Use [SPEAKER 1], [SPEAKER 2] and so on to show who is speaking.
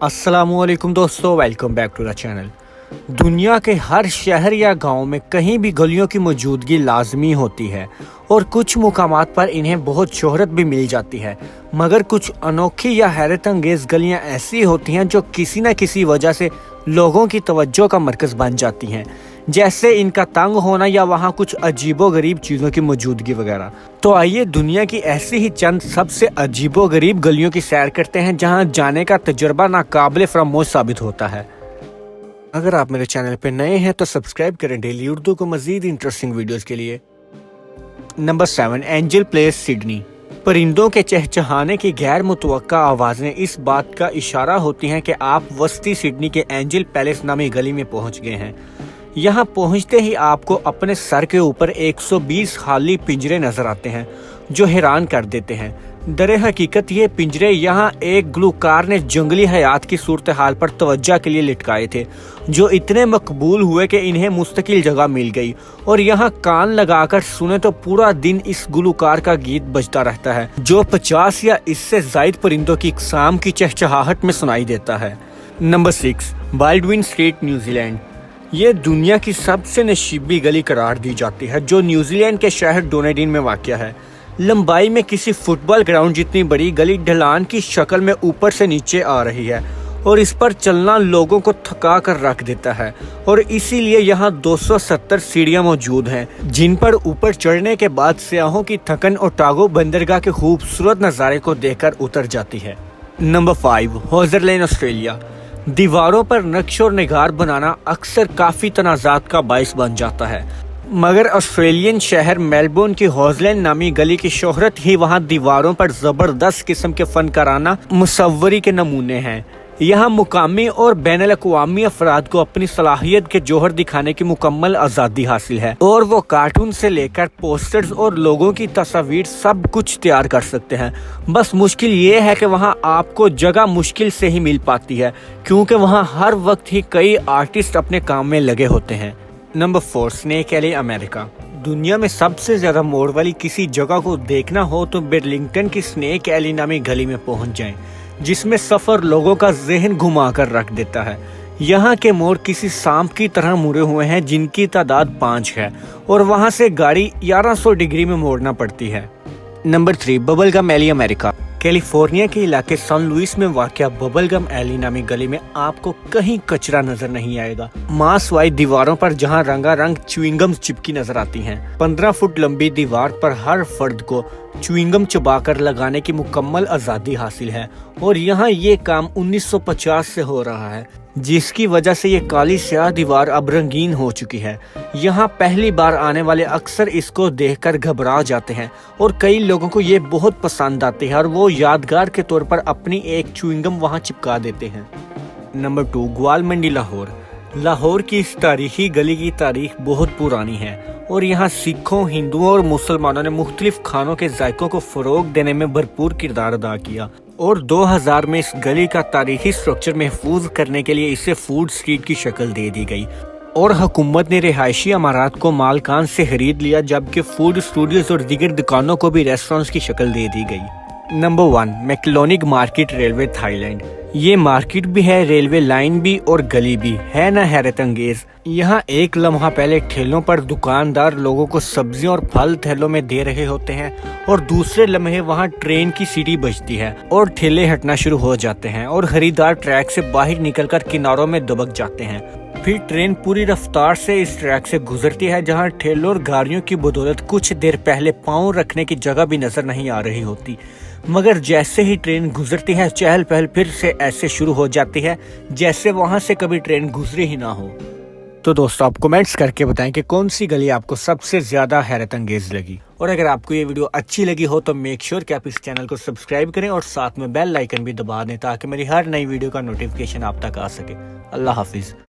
[SPEAKER 1] अस्सलामुअलैकुम दोस्तों, welcome back to the channel. दुनिया के हर शहर या गांव में कहीं भी गलियों की मौजूदगी लाजमी होती है और कुछ मुकामात पर इन्हें बहुत शोहरत भी मिल जाती है, मगर कुछ अनोखी या हैरत अंगेज गलियां ऐसी होती हैं जो किसी न किसी वजह से लोगों की तवज्जो का मरकज़ बन जाती हैं, जैसे इनका तंग होना या वहाँ कुछ अजीबोगरीब चीज़ों की मौजूदगी वगैरह। तो आइए दुनिया की ऐसी ही चंद सबसे अजीबोगरीब गलियों की सैर करते हैं जहाँ जाने का तजुर्बा नाकाबिले फरामोश साबित होता है। अगर आप मेरे चैनल पे नए हैं तो सब्सक्राइब करें डेली उर्दू को मज़ीद इंटरेस्टिंग वीडियोस के लिए। Number 7, angel place Sydney. परिंदों के चहचहाने की गैर मुतवक्का आवाज़ें इस बात का इशारा होती हैं कि आप वस्ती सिडनी के एंजल पैलेस नामी गली में पहुंच गए हैं। यहाँ पहुंचते ही आपको अपने सर के ऊपर 120 खाली पिंजरे नजर आते हैं जो हैरान कर देते हैं। दरे हकीकत ये पिंजरे यहाँ एक गुलकार ने जंगली हयात की सूरत हाल पर तवज्जो के लिए लटकाए थे, जो इतने मकबूल हुए कि इन्हें मुस्तकिल जगह मिल गई और यहाँ कान लगाकर सुने तो पूरा दिन इस गुलकार का गीत बजता रहता है, जो 50 या इससे जायद परिंदों की इकसाम की चहचहाहट में सुनाई देता है। Number 6, Baldwin street, New Zealand. ये दुनिया की सबसे नशीबी गली करार दी जाती है, जो न्यूजीलैंड के शहर डोनेडिन में वाक़या है। लंबाई में किसी फुटबॉल ग्राउंड जितनी बड़ी गली ढलान की शक्ल में ऊपर से नीचे आ रही है और इस पर चलना लोगों को थका कर रख देता है, और इसीलिए यहाँ 270 सीढ़ियाँ मौजूद हैं जिन पर ऊपर चढ़ने के बाद सियाहों की थकन ओटागो बंदरगाह के खूबसूरत नज़ारे को देखकर उतर जाती है। नंबर 5, हॉजरलैंड, ऑस्ट्रेलिया। दीवारों पर नक्श और निगार बनाना अक्सर काफ़ी तनाज़ात का बाइस बन जाता है, मगर ऑस्ट्रेलियन शहर मेलबोर्न की हॉजलैंड नामी गली की शोहरत ही वहाँ दीवारों पर ज़बरदस्त किस्म के फनकाराना मुसव्वरी के नमूने हैं। यहाँ मुकामी और बैनुल अक़वामी अफराद को अपनी सलाहियत के जौहर दिखाने की मुकम्मल आज़ादी हासिल है और वो कार्टून से लेकर पोस्टर्स और लोगों की तस्वीर सब कुछ तैयार कर सकते हैं। बस मुश्किल ये है कि वहाँ आपको जगह मुश्किल से ही मिल पाती है, क्योंकि वहाँ हर वक्त ही कई आर्टिस्ट अपने काम में लगे होते हैं। Number 4, snake alley, America. दुनिया में सबसे ज्यादा मोड़ वाली किसी जगह को देखना हो तो बर्लिंगटन की स्नेक एली नामी गली में पहुंच जाएं, जिसमें सफर लोगों का जहन घुमा कर रख देता है। यहाँ के मोड़ किसी सांप की तरह मुड़े हुए हैं जिनकी तादाद 5 है और वहाँ से गाड़ी 1100 डिग्री में मोड़ना पड़ती है। Number 3, bubblegum alley, America. California के इलाके सन लुइस में वाक़या बबलगम एली नामी गली में आपको कहीं कचरा नजर नहीं आएगा। मांस वाई दीवारों पर जहां रंगारंग च्युइंगम्स चिपकी नजर आती हैं। 15 फुट लंबी दीवार पर हर फर्द को च्युइंगम चबाकर लगाने की मुकम्मल आज़ादी हासिल है और यहाँ ये काम 1950 से हो रहा है, जिसकी वजह से ये काली स्याह दीवार अब रंगीन हो चुकी है। यहाँ पहली बार आने वाले अक्सर इसको देखकर घबरा जाते हैं और कई लोगों को ये बहुत पसंद आती है और वो यादगार के तौर पर अपनी एक च्युइंगम वहाँ चिपका देते हैं। नंबर 2, ग्वालमंडी, लाहौर। लाहौर की इस तारीखी गली की तारीख बहुत पुरानी है और यहाँ सिखों, हिंदुओं और मुसलमानों ने मुख्तलिफ खानों के जायकों को फ़रोग देने में भरपूर किरदार अदा किया और 2000 में इस गली का तारीखी स्ट्रक्चर महफूज करने के लिए इसे फूड स्ट्रीट की शक्ल दे दी गई और हुकूमत ने रिहायशी इमारत को मालकान से खरीद लिया, जबकि फूड स्टूडियोज और दीगर दुकानों को भी रेस्टोरेंट्स की शक्ल दे दी गई। Number 1, Maeklong market, railway, Thailand. ये मार्केट भी है, रेलवे लाइन भी और गली भी है ना हैरत अंगेज। यहाँ एक लम्हा पहले ठेलों पर दुकानदार लोगों को सब्जियां और फल थैलों में दे रहे होते हैं और दूसरे लम्हे वहाँ ट्रेन की सीटी बजती है और ठेले हटना शुरू हो जाते हैं और खरीदार ट्रैक से बाहर निकलकर किनारों में दबक जाते हैं। फिर ट्रेन पूरी रफ्तार से इस ट्रैक से गुजरती है जहाँ ठेलों और गाड़ियों की बदौलत कुछ देर पहले पाँव रखने की जगह भी नजर नहीं आ रही होती, मगर जैसे ही ट्रेन गुजरती है चहल पहल फिर से ऐसे शुरू हो जाती है जैसे वहां से कभी ट्रेन गुजरी ही ना हो। तो दोस्तों, आप कमेंट्स करके बताएं कि कौन सी गली आपको सबसे ज्यादा हैरत अंगेज लगी, और अगर आपको ये वीडियो अच्छी लगी हो तो मेक श्योर कि आप इस चैनल को सब्सक्राइब करें और साथ में बेल आइकन भी दबा दें ताकि मेरी हर नई वीडियो का नोटिफिकेशन आप तक आ सके। अल्लाह हाफिज।